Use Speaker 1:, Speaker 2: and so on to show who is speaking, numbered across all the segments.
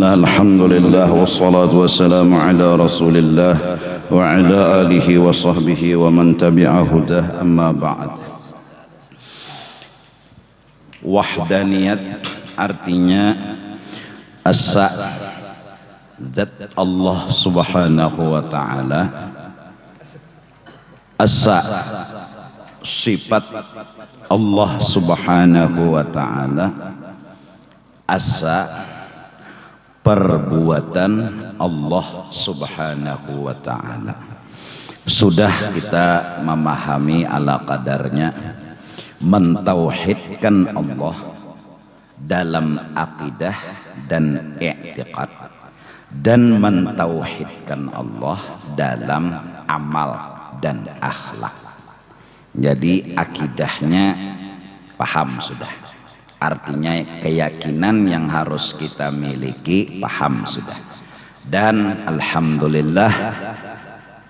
Speaker 1: Bismillah, alhamdulillah, wassalatu wassalamu ala rasulillah wa ala alihi wa sahbihi wa man tabi'a hudah, amma ba'd. Wahdaniyat artinya asa, zat Allah subhanahu wa ta'ala. Asa, sifat Allah subhanahu wa ta'ala. Asa, perbuatan Allah subhanahu wa ta'ala. Sudah kita memahami ala kadarnya, mentauhidkan Allah dalam akidah dan i'tiqad, dan mentauhidkan Allah dalam amal dan akhlak. Jadi akidahnya paham sudah, artinya keyakinan yang harus kita miliki paham sudah, dan alhamdulillah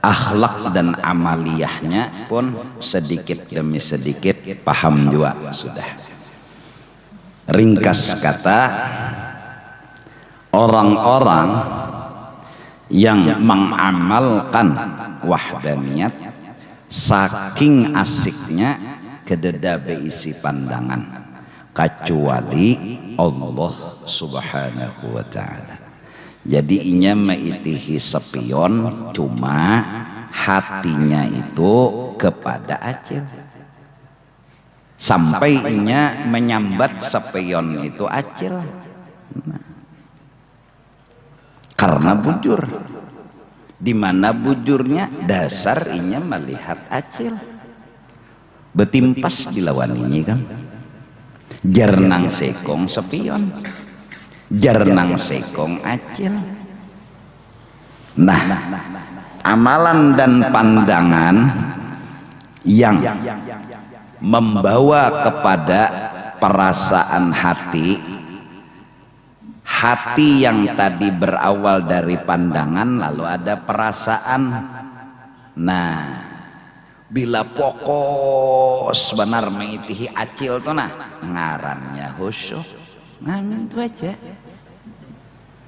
Speaker 1: akhlak dan amaliyahnya pun sedikit demi sedikit paham juga sudah. Ringkas kata, orang-orang yang mengamalkan wahdaniyat saking asiknya kededa beisi pandangan kecuali Allah subhanahu wa ta'ala. Jadi inya meitihi sepion, cuma hatinya itu kepada acil. Sampai inya menyambat sepion itu acil, karena bujur. Dimana bujurnya dasar inya melihat acil. Betimpas dilawan ini kan. Jernang sekong sepion, jernang sekong acil. Nah, amalan dan pandangan yang membawa kepada perasaan hati, hati yang tadi berawal dari pandangan lalu ada perasaan. Nah, bila pokos benar mengitihi acil tuh nah ngarannya khusyuk. Nah itu aja.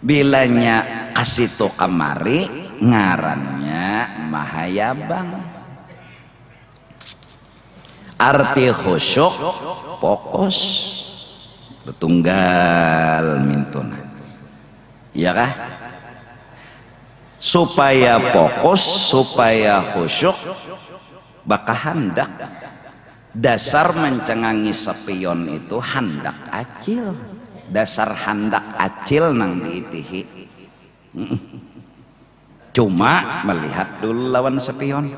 Speaker 1: Bilanya kasih tuh kamari ngarannya mahayabang. Arti khusyuk pokos betunggal mintuna, iya kah? Supaya fokus, supaya khusyuk, baka handak. Dasar mencengangi sepion itu handak acil. Dasar handak acil nang diitihi. Cuma melihat dulu lawan sepion.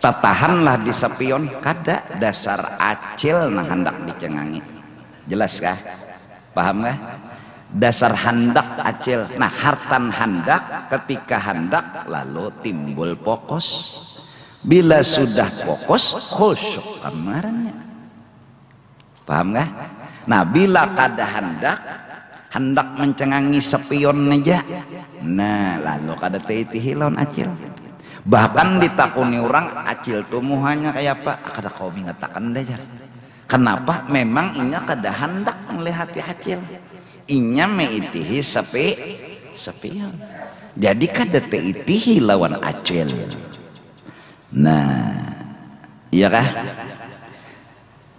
Speaker 1: Tatahanlah di sepion, kada dasar acil nang hendak dicengangi. Jelas kah? Paham kah? Dasar handak acil. Nah, hartan handak, ketika handak lalu timbul fokus. Bila sudah fokus, khusyuk kemarinnya. Paham kah? Nah, bila kada hendak mencengangi sepion aja. Nah, lalu kada teitihi lawan acil. Bahkan ditakuni orang acil tuh muhanya kayak apa? Kada kau mengatakan dajar. Kenapa? Memang inya kada hendak melihat acil. Inya meitihi sepion. Jadi kada teitihi lawan acil. Nah, iya kah?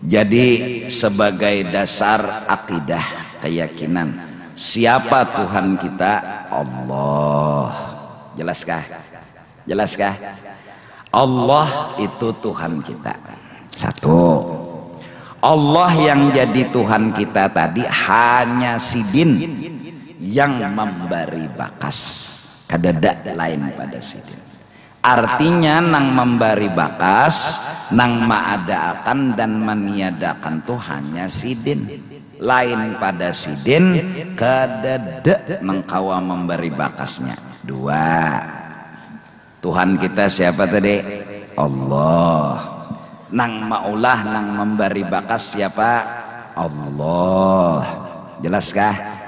Speaker 1: Jadi sebagai dasar akidah keyakinan, siapa Tuhan kita? Allah. Jelaskah? Jelaskah? Allah itu Tuhan kita. Satu. Allah yang jadi Tuhan kita tadi hanya sidin yang memberi bakas, kadada lain pada sidin. Artinya nang memberi bakas, nang maadaakan dan meniadakan tuh hanya sidin. Lain pada sidin, kadada mengkawa memberi bakasnya. Dua. Tuhan kita siapa tadi? Allah. Nang maulah nang memberi bakas siapa? Allah. Jelaskah?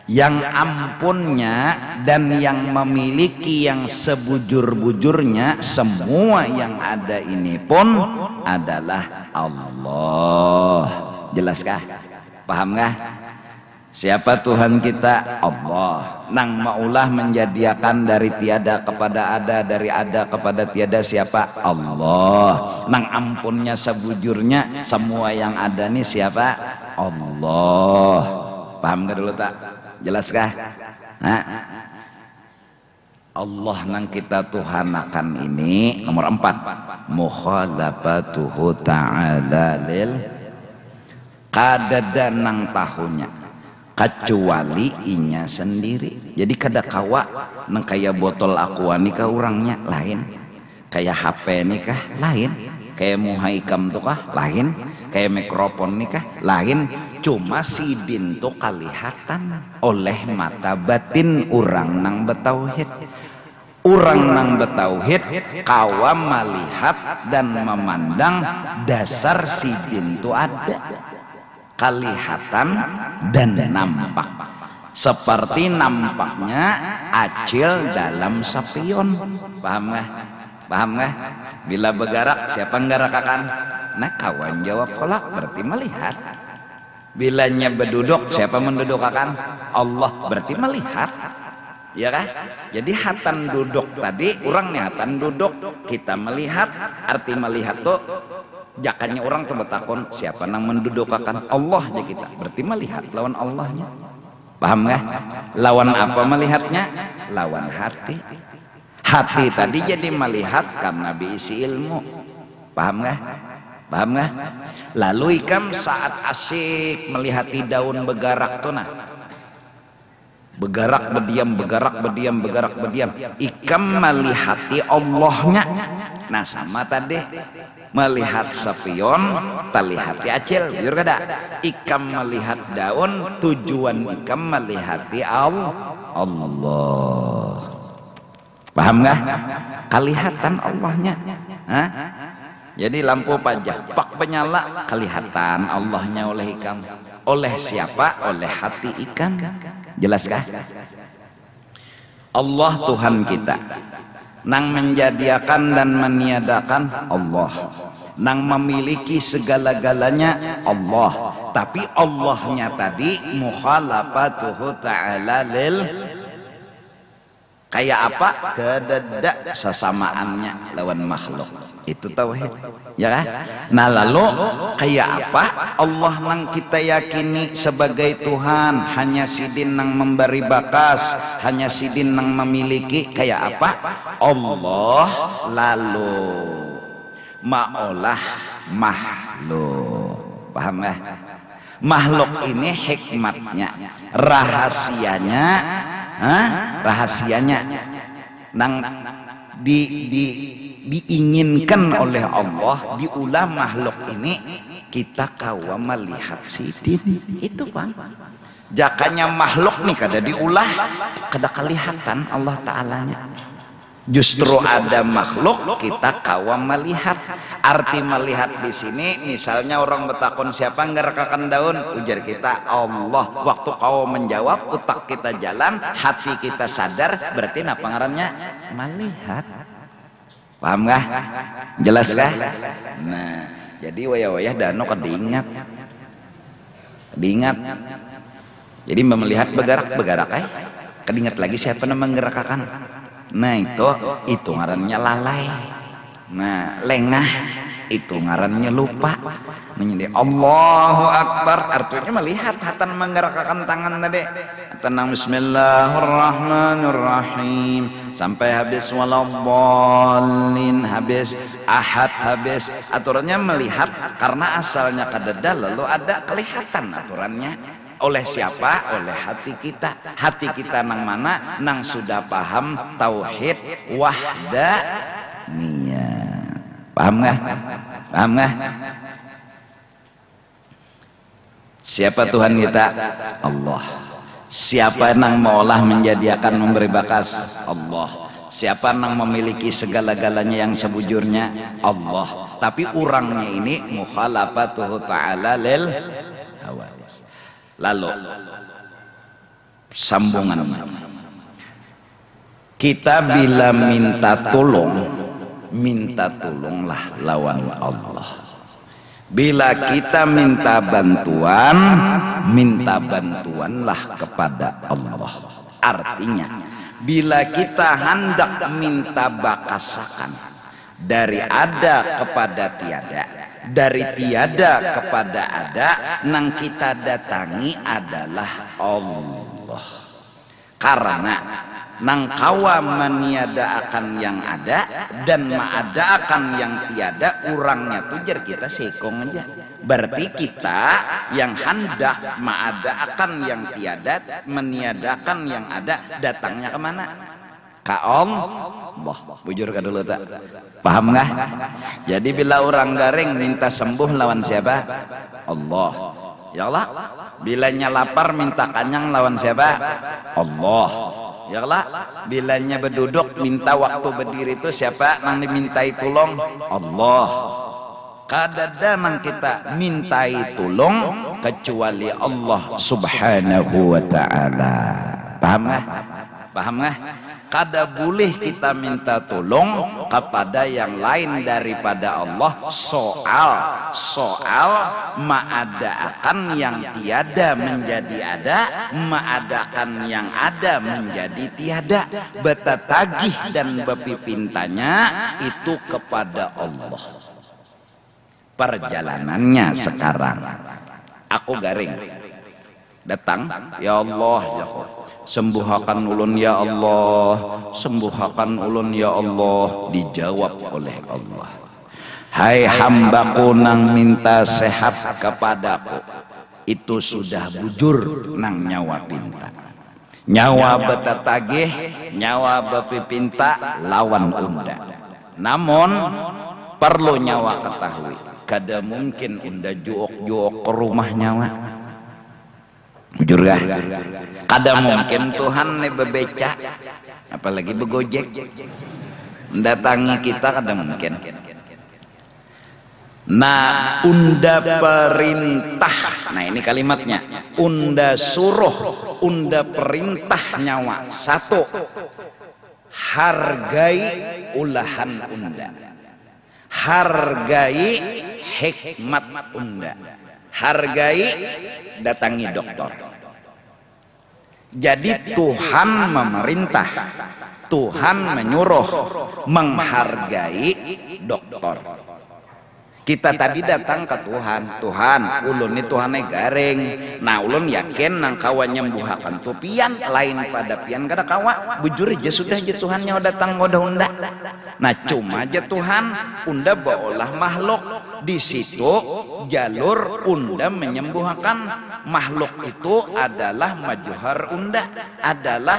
Speaker 1: Yang ampunnya dan yang memiliki yang sebujur-bujurnya semua yang ada ini pun adalah Allah. Jelaskah? Pahamkah? Siapa Tuhan kita? Allah. Nang maulah menjadikan dari tiada kepada ada, dari ada kepada tiada siapa? Allah. Nang ampunnya sebujurnya semua yang ada nih siapa? Allah. Paham gak dulu tak? Jelaskah? Nah, Allah nang kita Tuhanakan ini nomor 4, mukhalafatuhu ta'ala lil kadada nang tahunya kecuali inya sendiri. Jadi kada kawa nang kaya botol aqua nikah orangnya lain, kayak HP nikah lain, kayak muhaikam tuh kah lain, kayak mikrofon nikah lain. Cuma sidin tuh kalihatan oleh mata batin orang nang betauhid. Orang nang betauhid kawa melihat dan memandang dasar sidin tuh ada, kalihatan dan nampak. Seperti nampaknya acil dalam sapion. Paham gak? Paham gak? Bila bergerak siapa nggerakakan? Nah kawan jawab kolak berarti melihat. Bilanya berduduk siapa mendudukakan? Allah berarti melihat. Ya kan? Jadi hatan duduk tadi orangnya hatan duduk, kita melihat. Arti melihat tuh jakanya orang tuh bertakon siapa nang mendudukakan? Allah aja kita berarti melihat lawan Allahnya. Paham gak? Lawan apa melihatnya? Lawan hati. Hati tadi jadi melihat karena diisi ilmu. Paham gak? Paham gak? Lalu ikam saat asik melihati daun bergerak tuh nah, bergerak berdiam, bergerak berdiam, bergerak berdiam, ikam melihati Allahnya. Nah sama tadi melihat sapion terlihati acil, jujur kada? Ikam melihat daun tujuan ikam melihati Allah. Paham gak? Kelihatan Allahnya. Hah? Jadi lampu pajak pak penyala kelihatan Allahnya oleh ikam. Oleh siapa? Oleh hati ikam. Jelaskah? Allah Tuhan kita nang menjadikan dan meniadakan Allah, nang memiliki segala-galanya Allah. Tapi Allahnya tadi mukhalafatuhu ta'ala lil kayak apa? Kedada sesamaannya lawan makhluk. Itu tauhid, ya kan? Nah lalu kayak apa? Allah nang kita yakini sebagai Tuhan, hanya sidin nang memberi bakas, hanya sidin nang memiliki. Kayak apa? Allah lalu maulah makhluk. Paham gak? Makhluk ini hikmatnya, rahasianya, rahasianya nang diinginkan oleh Allah diulah makhluk ini kita kawa melihat sidin itu Pak. Jakanya makhluk nih kada diulah kada kelihatan Allah Ta'alanya. Justru ada makhluk kita kawa melihat. Arti melihat di sini misalnya orang bertakon siapa ngerakakan daun, ujar kita Allah. Waktu kau menjawab otak kita jalan, hati kita sadar, berarti apa ngarannya? Melihat. Paham gak? Jelas gak? Nah, jadi wayah-wayah dano kedingat. Kedingat. Jadi melihat bergerak-bergerak kedingat lagi siapa yang menggerakkan. Nah itu ngarannya lalai. Nah, lengah itu ngarannya lupa. Menjadi Allahu Akbar artinya melihat hatan menggerakkan tangan tadi. Tenang bismillahirrahmanirrahim sampai habis waladdallin, habis ahad, habis aturannya melihat karena asalnya kadada lalu ada kelihatan aturannya. Oleh siapa? Oleh hati kita. Hati kita nang mana? Nang sudah paham tauhid wahdaniyah. Paham gak? Paham gak? Siapa Tuhan kita? Allah. Siapa nang maulah menjadikan memberi bakas? Allah. Siapa nang memiliki segala-galanya yang sebujurnya? Allah. Tapi orangnya ini mukhalafatuhu ta'ala lil hawadis. Lalu sambungan kita bila minta tolonglah lawan Allah. Bila kita minta bantuanlah kepada Allah. Artinya, bila kita hendak minta bakasakan dari ada kepada tiada, dari tiada kepada ada, nang kita datangi adalah Allah. Karena nang kawa meniada akan yang ada dan maada akan yang tiada, urangnya tujar kita sekong aja. Berarti kita yang hendak maada akan yang tiada, meniadakan yang ada, datangnya kemana? Ka Allah. Bujur ka dulu tak? Paham nggak? Jadi bila orang garing minta sembuh lawan siapa? Allah. Ya Allah. Bilanya lapar minta kanyang lawan siapa? Allah. Ya Allah. Bilanya berduduk minta waktu berdiri itu siapa nang dimintai tolong? Allah. Kadada nang kita mintai tolong kecuali Allah Subhanahu wa ta'ala. Paham nggak? Paham nggak? Kada boleh kita minta tolong kepada yang lain daripada Allah soal mengadakan yang tiada menjadi ada, mengadakan yang ada menjadi tiada. Betatagih dan bepipintanya itu kepada Allah. Perjalanannya sekarang aku garing datang, ya Allah, ya Allah, sembuhakan ulun ya Allah, sembuhakan ulun ya Allah. Dijawab oleh Allah, hai hambaku nang minta sehat kepadaku, itu sudah bujur nang nyawa pinta. Nyawa betatagih, nyawa bepipinta lawan unda. Namun perlu nyawa ketahui, kada mungkin unda juok-juok ke rumah nyawa. Bujur gak? Kada mungkin Tuhan nih bebeca, apalagi begojek mendatangi kita, kada mungkin. Nah, unda perintah, nah ini kalimatnya, unda suruh, unda perintah nyawa. Satu, hargai ulahan unda, hargai hikmat unda, hargai datangi dokter. Jadi Tuhan memerintah, Tuhan menyuruh menghargai dokter. Kita tadi datang ke Tuhan, Tuhan, ulun ini Tuhannya garing. Nah, ulun yakin nang kawa nyembuhakan tu pian lain pada pian kada kawa. Bujur aja sudah aja Tuhannya datang ngodah unda. Nah, cuma aja Tuhan unda baolah makhluk. Di situ jalur unda menyembuhkan makhluk itu adalah majuhar unda, adalah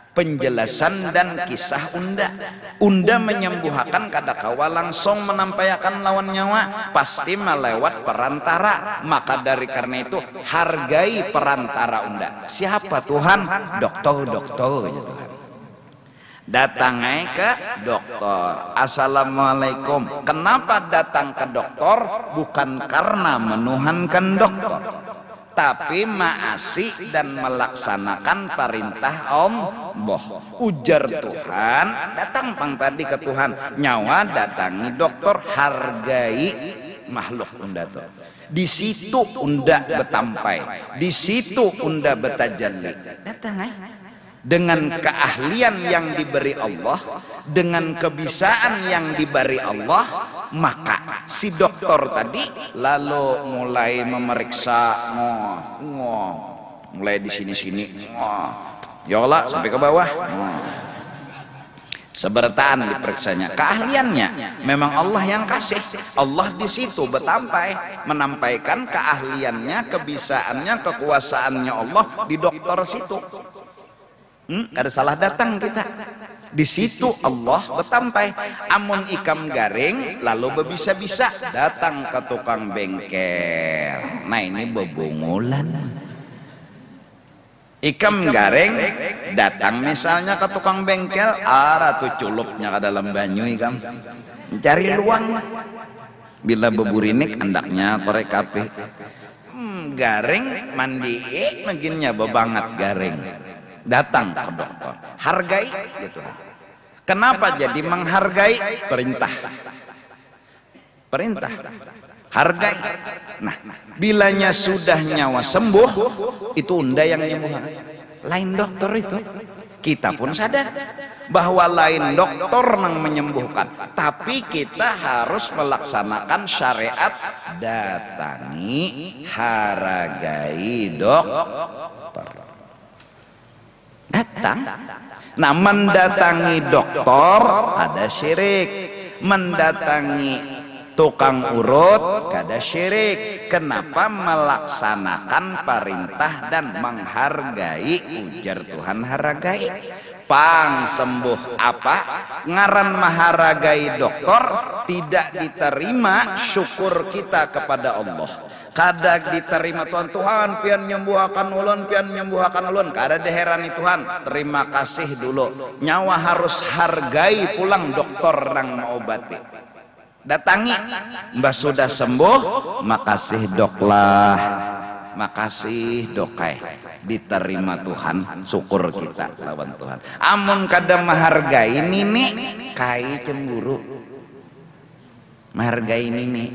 Speaker 1: penjelasan dan kisah unda. Unda menyembuhkan kada kawa langsung menampaikan lawan nyawa, pasti melewat perantara. Maka dari karena itu hargai perantara unda. Siapa Tuhan? Dokter ya Tuhan. Datangnya ke dokter. Assalamualaikum. Kenapa datang ke dokter? Bukan karena menuhankan dokter, tapi maasih dan melaksanakan perintah Allah. Ujar Tuhan, datang pang tadi ke Tuhan, nyawa datangi dokter, hargai makhluk unda tuh. Di situ unda betampai, di situ unda betajalli. Datang dengan keahlian yang diberi Allah, dengan kebisaan yang diberi Allah, maka si dokter tadi lalu mulai memeriksa, mulai di sini-sini, ya Allah sampai ke bawah, sebertaan diperiksanya. Keahliannya memang Allah yang kasih. Allah di situ betampai menampaikan keahliannya, kebisaannya, kekuasaannya Allah di dokter situ. Ada salah datang kita. Di situ Allah betampai. Amun ikam garing lalu bebisa-bisa datang ke tukang bengkel. Nah ini bebungulan. Ikam garing datang misalnya ke tukang bengkel, arah tuh culupnya ke dalam banyu ikam mencari luang. Bila beburinik andaknya korek kape. Garing mandi maginnya bebangat garing. Datang ke dokter, hargai gitu. Kenapa jadi menghargai? Perintah. hargai. Nah, bilanya sudah nyawa sembuh, itu unda yang nyembuh, lain dokter itu. Kita pun sadar bahwa lain dokter yang menyembuhkan, tapi kita harus melaksanakan syariat datangi, haragai dokter. Datang. Nah, mendatangi dokter ada syirik, mendatangi tukang urut kada syirik. Kenapa? Melaksanakan perintah dan menghargai, ujar Tuhan hargai. Pang sembuh apa ngaran maharagai dokter, tidak diterima syukur kita kepada Allah. Kada diterima Tuhan pian nyembuhakan ulun, pian nyembuhakan ulun, kada deherani Tuhan. Terima kasih dulu, nyawa harus hargai pulang dokter nang mengobati. Datangi, mbah sudah sembuh, makasih dok lah, makasih dokai, diterima Tuhan, syukur kita lawan Tuhan. Amun kada menghargai nini, kai cemburu. Menghargai nini,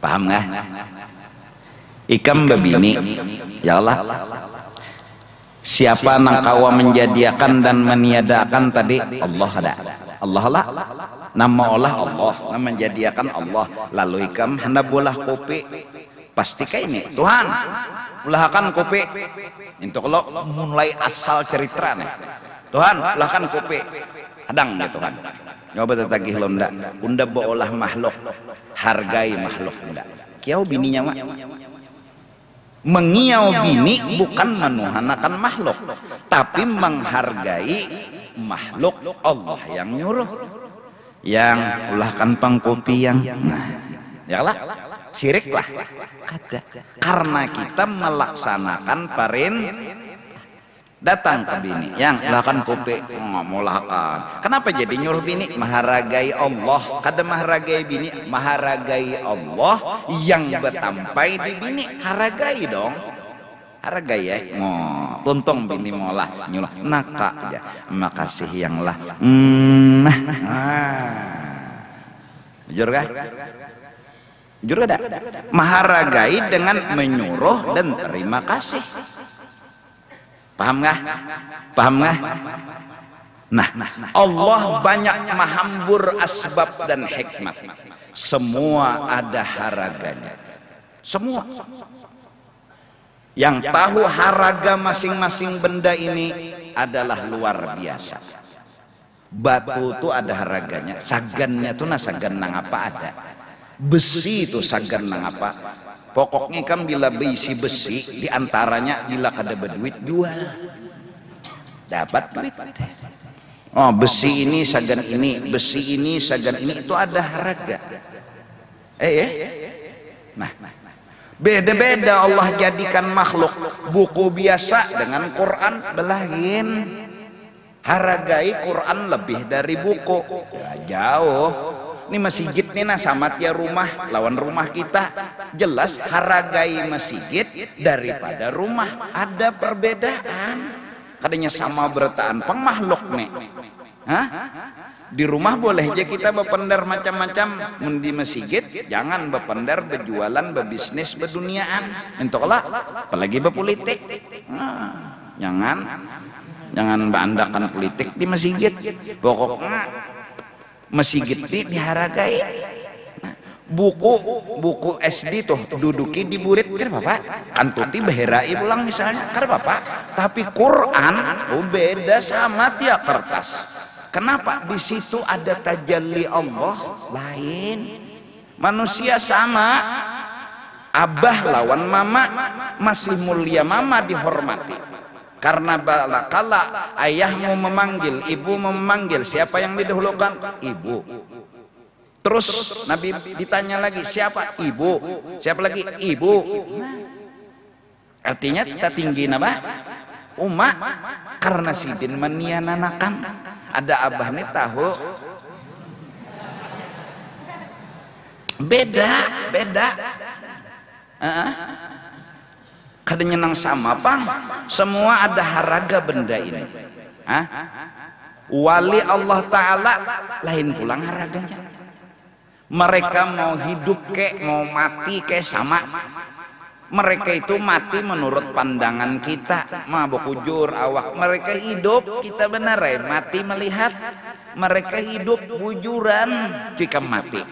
Speaker 1: paham nggak? Ikam babini, ya Allah. Siapa nang kawa menjadikan dan meniadakan tadi? Allah ada. Allah lah, nama Allah Allah, nama menjadikan Allah. Lalu ikam hendak bolah kopi, pasti kayak ini Tuhan ulahkan kopi. Itu kalau mulai asal cerita nih, Tuhan ulahkan kopi, hadang ya Tuhan. Nyoba tetagih londa, unda bolah makhluk, hargai makhluk unda. Kiau bininya mak. Mengiau bini bukan menuhanakan makhluk, tapi menghargai makhluk Allah yang nyuruh, yang ulahkan pangkopi yang, nah, ya lah, syirik lah, kada. Karena kita melaksanakan perintah. Datang ke bini yang ulahkan kopi, nggak mau ulahkan. Kenapa jadi nyuruh bini? Maharagai Allah, kada maharagai bini, maharagai Allah yang betampai di bini, haragai dong. Hargai ya, mau tuntung bini molah nyulah naka aja, makasih yang lah. Jujur kah? Jujur kada? Maharagai dengan menyuruh dan terima kasih. Paham nggak? Paham nggak? Nah, Allah banyak mahambur asbab dan hikmat. Semua ada haraganya. Semua. Yang tahu haraga masing-masing benda ini adalah luar biasa. Batu itu ada haraganya, sagannya itu sagan nang apa ada. Besi itu sagan nang apa. Pokoknya kan bila besi besi diantaranya bila kada berduit jual, dapat duit. Oh besi ini sagan ini, besi ini sagan ini, itu ada harga. Nah, beda-beda Allah jadikan makhluk. Buku biasa dengan Quran belahin. Hargai Quran lebih dari buku. Ya, jauh. Ini masjid nih sama tiap rumah lawan rumah kita. Jelas hargai masjid daripada rumah. Ada perbedaan. Kadanya sama bertaan pang makhluk nih. Hah? Di rumah boleh aja kita berpendar macam-macam. Di masjid jangan berpendar, berjualan, berbisnis, berduniaan. Entahlah, apalagi berpolitik. Jangan berandakan politik di masjid. Pokoknya masjid ini dihargai. Buku SD tuh duduki di burit kan bapak, kan tuti beherai pulang misalnya kan bapak. Tapi Quran beda sama tiap kertas. Kenapa? Di situ ada tajalli Allah lain. Manusia sama, abah lawan mama masih mulia mama dihormati. Karena kala ayahmu memanggil, ibu memanggil, siapa yang didahulukan? Ibu. Terus Nabi ditanya lagi, siapa? Ibu. Siapa lagi? Ibu. Artinya kita tinggi nama umat. Karena sidin meniananakan. Ada abah nih tahu. Beda. Kadang nyenang sama pang. Semua ada haraga benda ini. Wali Allah Ta'ala lain pulang haraganya. Mereka mau hidup kek mau mati kek sama. Mereka itu mati menurut pandangan kita, mabuk ujur awak. Mereka hidup, kita benar ya, mati melihat. Mereka hidup bujuran, jika mati.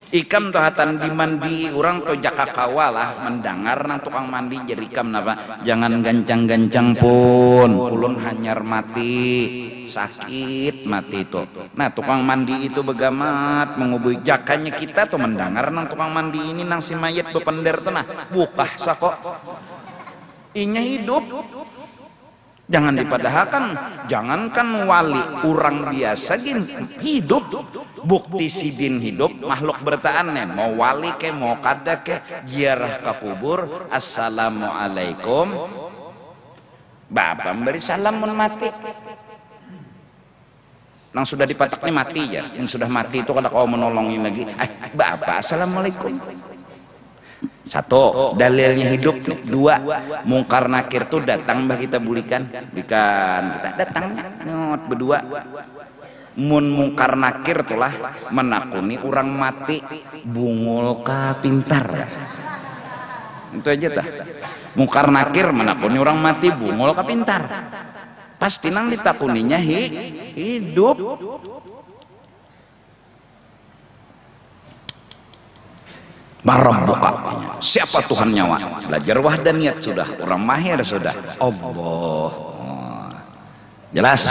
Speaker 1: Ikam tohatan dimandi orang to jaka kawalah mendengar nang tukang mandi jadi ikam napa jangan gancang-gancang pun ulun hanyar mati sakit mati itu. Nah tukang mandi itu begamat mengubui jakanya kita tuh mendengar nang tukang mandi ini nang si mayat bepender tuh nah bukah sako inya hidup. Jangan dipadahakan, jangankan wali orang biasa gin hidup, bukti sidin hidup makhluk bertahan mau wali ke mau kada ke ziarah ke kubur assalamualaikum bapak beri salam mun mati nang sudah dipataknya mati ya yang sudah mati itu kada kau menolongin lagi bapak assalamualaikum. Satu dalilnya hidup nih. Dua mungkar nakir tuh datang bah kita bulikan kita datangnya nyot berdua mun mungkar nakir tulah menakuni orang mati bungul ka pintar itu aja tah mungkar nakir menakuni orang mati bungul ka pintar pasti nang ditakuninya hidup. Marabbuka, siapa Tuhan nyawa? Belajar wahdaniyat sudah, orang mahir sudah. Allah, jelas.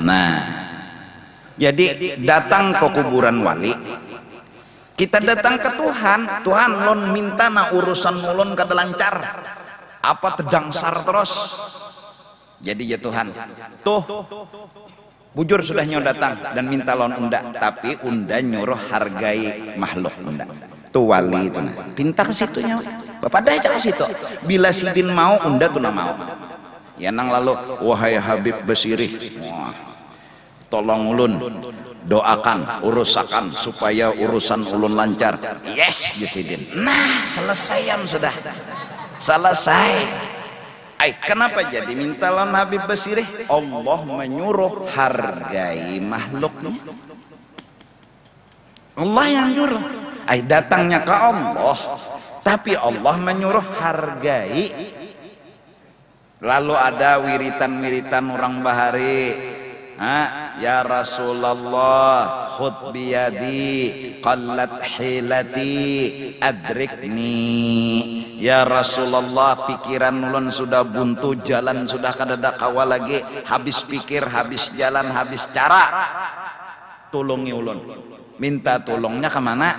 Speaker 1: Nah, jadi datang ke kuburan wali, kita datang ke Tuhan. Tuhan lon minta na urusan mulon kada lancar, apa tedangsar terus. Jadi ya Tuhan, tuh. Bujur sudah nyo datang dan minta lon unda, tapi unda nyuruh hargai makhluk unda. Tuh wali itu nah. Pinta ke situnya. Bapak dah ke situ. Bila sidin mau unda tuh mau. Ya nang lalu wahai Habib Basirih. Wah. Tolong ulun doakan urusakan supaya urusan ulun lancar. Yes, ya sidin. Nah, selesai sudah. Selesai. Kenapa jadi minta lawan Habib Basirih? Allah menyuruh hargai makhluknya. Allah yang nyuruh. Datangnya ke Allah, tapi Allah menyuruh hargai. Lalu ada wiritan-wiritan orang bahari. Ya Rasulullah khud biyadi qallat hilati adrikni. Ya Rasulullah pikiran ulun sudah buntu jalan sudah kadada kawal lagi habis pikir habis jalan habis cara tolongi ulun minta tolongnya kemana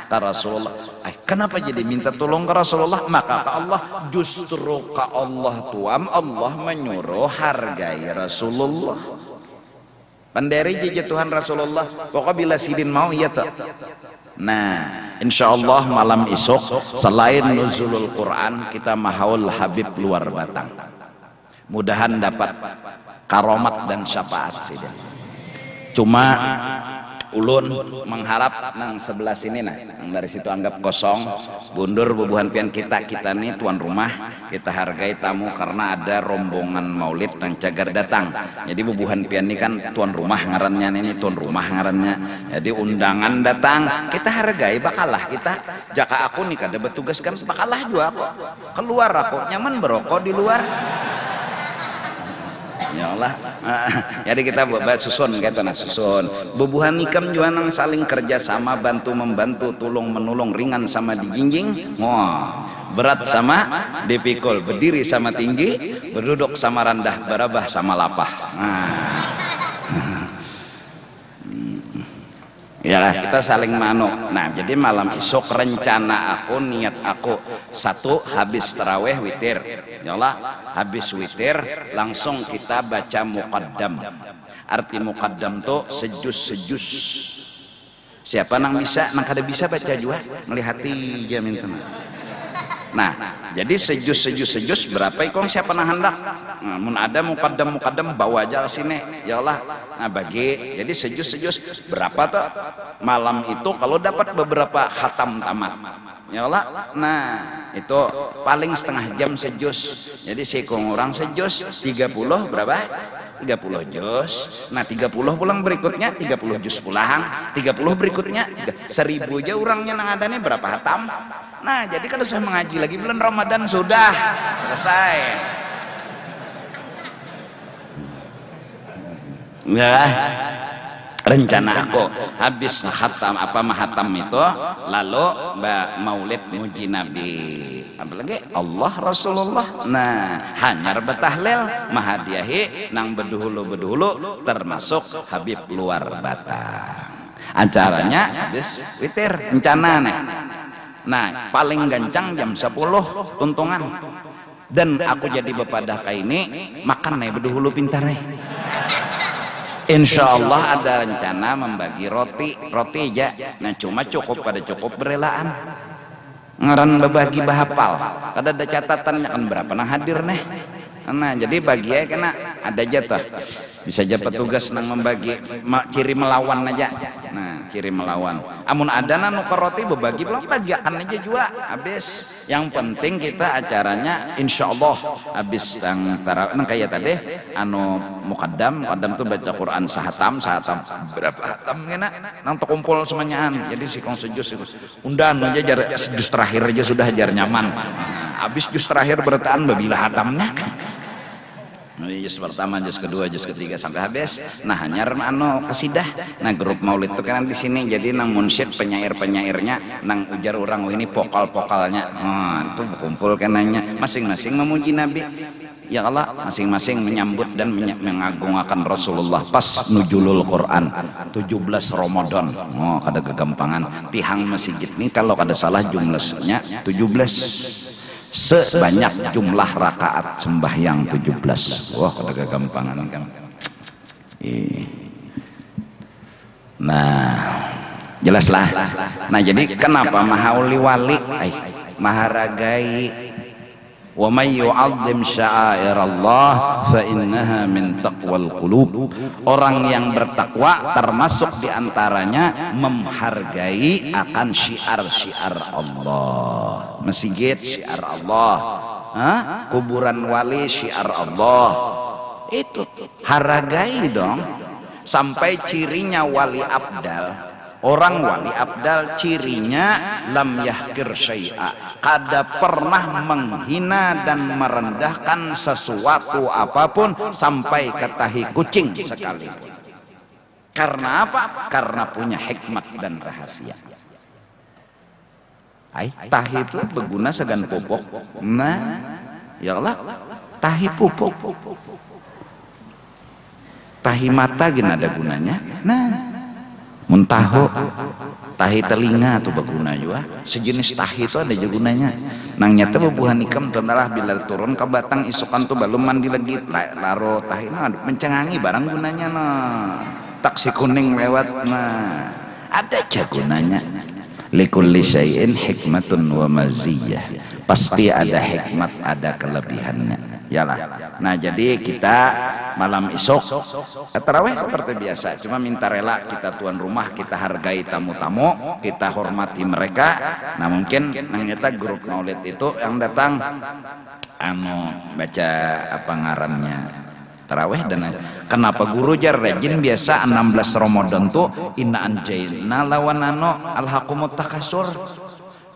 Speaker 1: ke Rasulullah. Kenapa jadi minta tolong ke Rasulullah? Maka ke Allah justru ke Allah tuam Allah menyuruh hargai Rasulullah. Panderi jejak Tuhan Rasulullah. Pokoknya bila sidin mau iya tak. Nah, insyaallah malam esok selain nuzulul Quran kita mahaul Habib luar batang. Mudahan dapat karomat dan syafaat sidin. Cuma ulun mengharap nang sebelah sini nah nang dari situ anggap kosong bundur bubuhan pian kita nih tuan rumah kita hargai tamu karena ada rombongan maulid nang cagar datang jadi bubuhan pian ini kan tuan rumah ngarannya ini tuan rumah ngarannya jadi undangan datang kita hargai bakalah kita jaka aku nih kada bertugas kan bakalah juga aku keluar aku nyaman berokok di luar. Ya Allah. Jadi kita buat susun gitu nah susun. Bubuhan ikam juga nang saling kerja sama bantu membantu tulung menolong ringan sama dijinjing. Wah, berat sama dipikul, berdiri sama tinggi, berduduk sama rendah, berabah sama lapah. Ya kita saling mano. Nah jadi malam esok rencana aku niat aku satu habis taraweh witir ya Allah habis witir langsung kita baca muqaddam. Arti muqaddam tuh sejus siapa nang bisa nang kada bisa baca juga melihati jamin teman. Nah jadi sejus berapa ikong siapa nang hendak mun ada muqaddam bawa aja sini ya Allah. Nah bagi jadi sejus berapa tuh malam itu kalau dapat beberapa khatam tamat ya Allah. Nah itu paling setengah jam sejus, jadi sikung orang sejus 30 berapa, 30 juz. Nah 30 pulang berikutnya 30 juz pulang, 30 berikutnya 1000 aja orangnya nang adanya berapa hatam. Nah jadi kalau saya mengaji lagi bulan Ramadan sudah selesai ya. Rencana aku habis khatam mahatam itu lalu maulid muji Nabi, apalagi Allah Rasulullah. Nah hanyar betahlil mahadiahi nang beduhulu termasuk Habib luar batang. Acaranya habis witir rencana nih. Nah paling gancang jam 10 tuntungan, dan aku jadi bepadah kayak ini makan nih beduhulu pintar nih. Insya Allah ada rencana membagi roti aja. Nah cuma cukup berelaan ngaran berbagi bahapal kada ada catatannya kan berapa nah hadir nih. Nah jadi bagi ya kena ada aja tuh, bisa aja petugas nang membagi ciri melawan aja. Nah ciri melawan amun ada nanu roti berbagi belum bagian aja juga habis. Yang penting kita acaranya insya Allah habis nang kayak tadi anu mukaddam tuh baca Quran sahatam berapa hatam kena nang terkumpul semuanyaan. Jadi sikong sejus undan aja jar jus terakhir aja sudah jar nyaman. Habis jus terakhir bertaan babila hatamnya. Juz pertama, juz kedua, juz ketiga sampai habis. Nah hanyar anu kesidah. Nah grup maulid itu kan di sini jadi nang munsyid penyair-penyairnya nang ujar orang ini vokal-vokalnya. Itu berkumpul kenanya masing-masing memuji Nabi. Ya Allah masing-masing menyambut dan mengagungkan Rasulullah pas nuzulul Quran 17 Ramadan. Kada kegampangan tihang masjid ini kalau kada salah jumlahnya 17 sebanyak jumlah rakaat sembahyang 17. Wah kada kegampangan kan. Nah jelaslah. Nah jadi kenapa mahauli wali maharagai wa may yu'azzim sya'airallah fa innaha min taqwal qulub. Orang yang bertakwa termasuk diantaranya menghargai akan syiar-syiar Allah. Masjid syiar Allah, kuburan wali syiar Allah. Itu hargai dong. Sampai cirinya wali abdal, orang wali abdal cirinya lam yahkir syai'a, kada pernah menghina dan merendahkan sesuatu apapun sampai ke tahi kucing sekalipun. Karena apa? Karena punya hikmat dan rahasia. Tahi itu berguna segan pupuk. Nah ya Allah tahi pupuk, tahi mata gini ada gunanya. Nah muntaho tahi telinga tuh berguna juga, sejenis tahi itu ada juga gunanya. Nang nyata bebuhan ikam tenalah bila turun ke batang isukan tuh belum mandi lagi laro tahi mencengangi barang gunanya. Taksi kuning lewat ada aja gunanya. Likulli syai'in hikmatun wa maziyah, pasti ada hikmat ada kelebihannya. Yalah. Nah jadi kita malam esok tarawih seperti biasa, cuma minta rela kita tuan rumah, kita hargai tamu-tamu, kita hormati mereka. Nah mungkin nang nyata grup maulid itu yang datang baca apa ngarannya tarawih dan kenapa guru jar rajin biasa 16 Ramadan tuh inna anjayna lawan alhaqumut takasur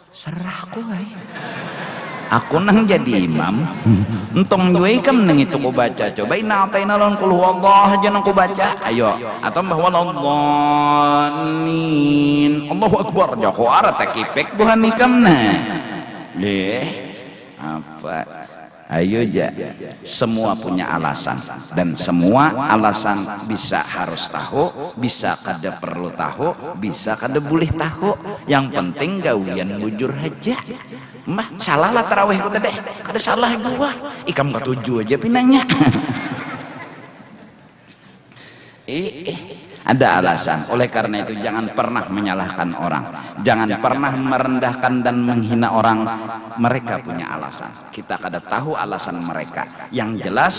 Speaker 1: serahku aku nang jadi imam entong juai kam nang itu ku baca coba inna ataina lawan qul huwallah aja nang ku baca ayo atau bahwa waladhdallin Allahu akbar jako ara takipek buhan ikam apa. Ayo ja, semua punya alasan dan semua alasan bisa harus tahu, bisa kada perlu tahu, bisa kada boleh tahu. Yang penting gawian bujur aja. Mah salah lah tarawih ku tadi, kada salah juga. Ikam ketujuh aja pinanya. Ada alasan. Oleh karena itu jangan pernah menyalahkan orang, jangan pernah merendahkan dan menghina orang. Mereka punya alasan, kita kada tahu alasan mereka. Yang jelas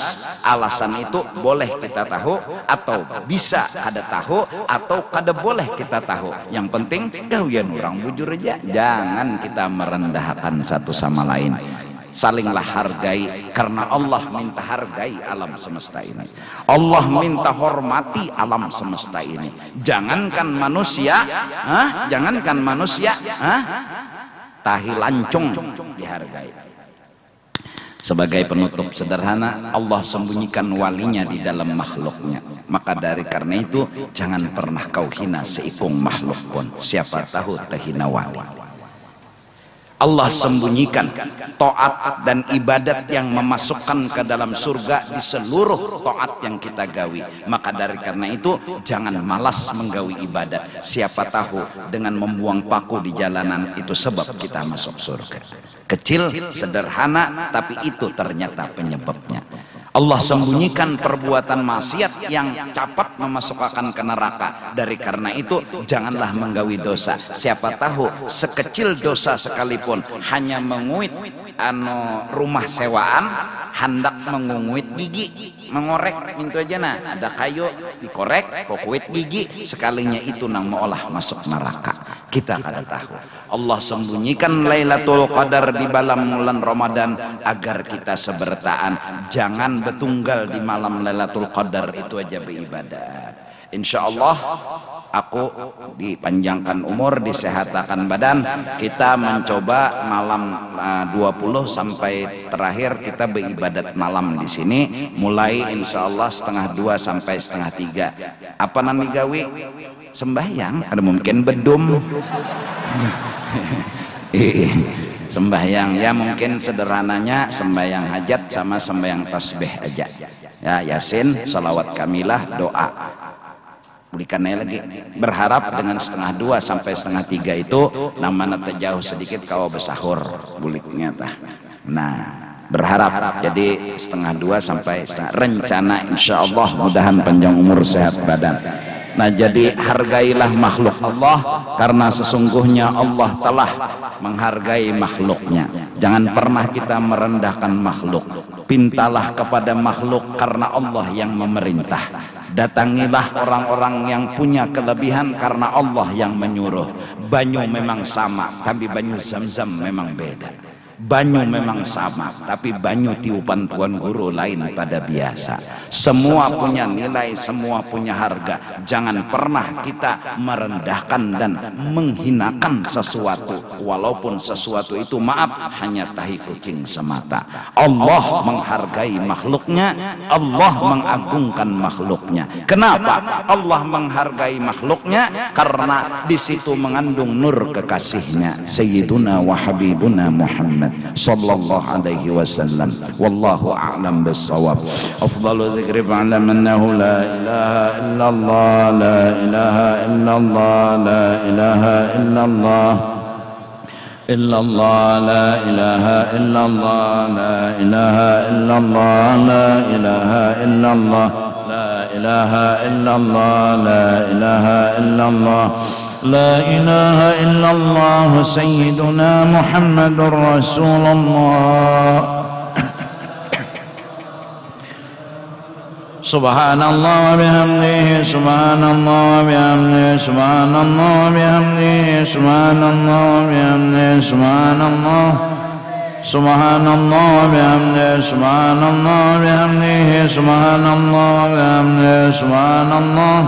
Speaker 1: alasan itu boleh kita tahu atau bisa kada tahu atau kada boleh kita tahu. Yang penting gawian orang bujur aja, jangan kita merendahkan satu sama lain. Salinglah hargai, karena Allah minta hargai alam semesta ini. Allah minta hormati alam semesta ini. Jangankan manusia, jangankan manusia, tahi lancung dihargai. Sebagai penutup sederhana, Allah sembunyikan walinya di dalam makhluknya. Maka dari karena itu jangan pernah kau hina seikung makhluk pun. Siapa tahu terhina wali. Allah sembunyikan taat dan ibadat yang memasukkan ke dalam surga di seluruh taat yang kita gawi. Maka dari karena itu jangan malas menggawi ibadat. Siapa tahu dengan membuang paku di jalanan itu sebab kita masuk surga. Kecil, sederhana, tapi itu ternyata penyebabnya. Allah sembunyikan perbuatan maksiat yang cepat memasukkan ke neraka. Dari karena itu janganlah menggawi dosa. Siapa tahu sekecil dosa sekalipun, hanya menguit rumah sewaan, hendak mengunguit gigi, mengorek itu aja. Nah, ada kayu dikorek, pokuit gigi, sekalinya itu nang meolah masuk neraka. Kita kada tahu. Allah sembunyikan Lailatul Qadar di dalam bulan Ramadan agar kita sebertaan. Jangan betunggal di malam Lailatul Qadar itu aja beribadat. Insya Allah aku dipanjangkan umur, disehatakan badan. Kita mencoba malam 20 sampai terakhir kita beribadat malam di sini. Mulai insya Allah 1:30 sampai 1:30. Apa nami gawi? Sembahyang. Ada mungkin bedum. Sembahyang ya, mungkin sederhananya sembahyang hajat sama sembahyang tasbih aja ya, yasin, salawat kamilah, doa. Bulikannya lagi berharap dengan 1:30 sampai 1:30 itu namanya terjauh sedikit kau besahur buliknya tah. Nah, berharap jadi 1:30 sampai rencana insya Allah mudahan panjang umur sehat badan. Nah, jadi hargailah makhluk Allah, karena sesungguhnya Allah telah menghargai makhluknya. Jangan pernah kita merendahkan makhluk. Pintalah kepada makhluk karena Allah yang memerintah. Datangilah orang-orang yang punya kelebihan karena Allah yang menyuruh. Banyu memang sama, tapi banyu Zam-Zam memang beda. Banyu memang sama, tapi banyu tiupan Tuan Guru lain pada biasa. Semua punya nilai, semua punya harga. Jangan pernah kita merendahkan dan menghinakan sesuatu, walaupun sesuatu itu maaf hanya tahi kucing semata. Allah menghargai makhluknya, Allah mengagungkan makhluknya. Kenapa Allah menghargai makhluknya? Karena di situ mengandung nur kekasihnya, Sayyiduna wa Habibuna Muhammad sallallahu alaihi wasallam. Wallahu a'lam bis-shawab. Afdalu dzikri fa'lam annahu la ilaha illallah, la ilaha illallah, la ilaha illallah, illallah, la ilaha illallah, la ilaha illallah, la ilaha illallah, la ilaha illallah, la ilaha illallah, لا إله إلا الله سيدنا محمد رسول الله. سبحان الله وبحمده، سبحان الله وبحمده، سبحان الله وبحمده، سبحان الله وبحمده، سبحان الله، سبحان الله وبحمده، سبحان الله وبحمده، سبحان الله وبحمده، سبحان الله،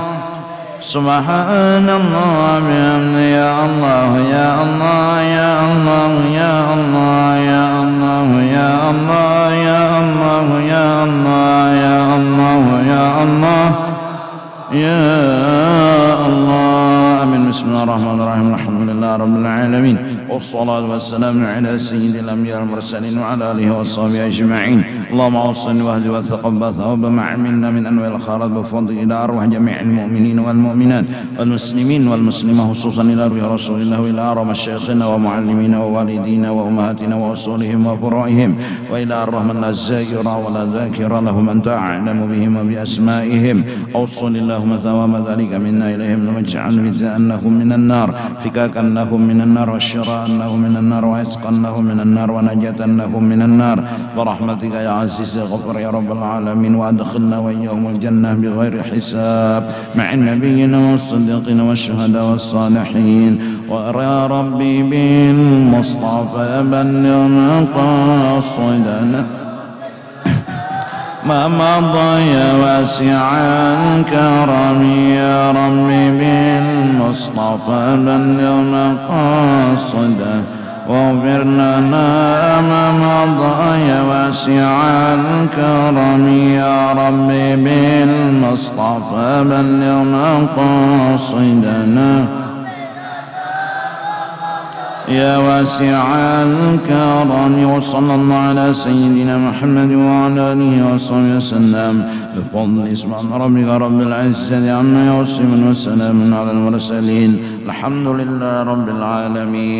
Speaker 1: سبحان الله بحمده. يا الله يا الله يا الله يا الله يا الله يا الله يا الله يا الله يا الله يا الله يا الله. آمين. بسم الله الرحمن الرحيم. الحمد لله رب العالمين.
Speaker 2: والصلاة والسلام على سيد الأنبياء والمرسلين وعلى آله وصحبه أجمعين. اللهم أوصني واهد وتقبل ثواب ما عملنا من أنواع الخيرات بفضل إلى أرواح جميع المؤمنين والمؤمنات والمسلمين والمسلمات، خصوصا إلى روح رسول الله وإلى أرواح مشايخنا ومعلمينا ووالدينا وأمهاتنا وأصولهم وفروعهم، وإلى أرواح من لا زائر ولا ذاكر له من أعلم بهم وبأسمائهم. أوصل اللهم ثواب ذلك منا إليهم واجعل أنهم من النار، فكاك أنهم من النار، والشراء أنهم من النار، وعتق أنهم من النار، ونجاة أنهم من النار، برحمتك يا عزيز الغفر يا رب العالمين. وأدخلنا وإياهم الجنة بغير حساب مع النبيين والصديقين والشهداء والصالحين. ويا ربي بالمصطفى بلغ مقاصدنا ما مضى يا واسع الكرم، يا ربي بالمصطفى بلغ مقاصدنا واغفر لنا ما مضى يا واسع الكرم، يا ربي بالمصطفى بلغ مقاصدنا يا واسع الكرم. وصلى الله على سيدنا محمد وعلى آله وصحبه وسلم بفضل سبحان ربك رب العزة عما يصفون وسلام على المرسلين، الحمد لله رب العالمين.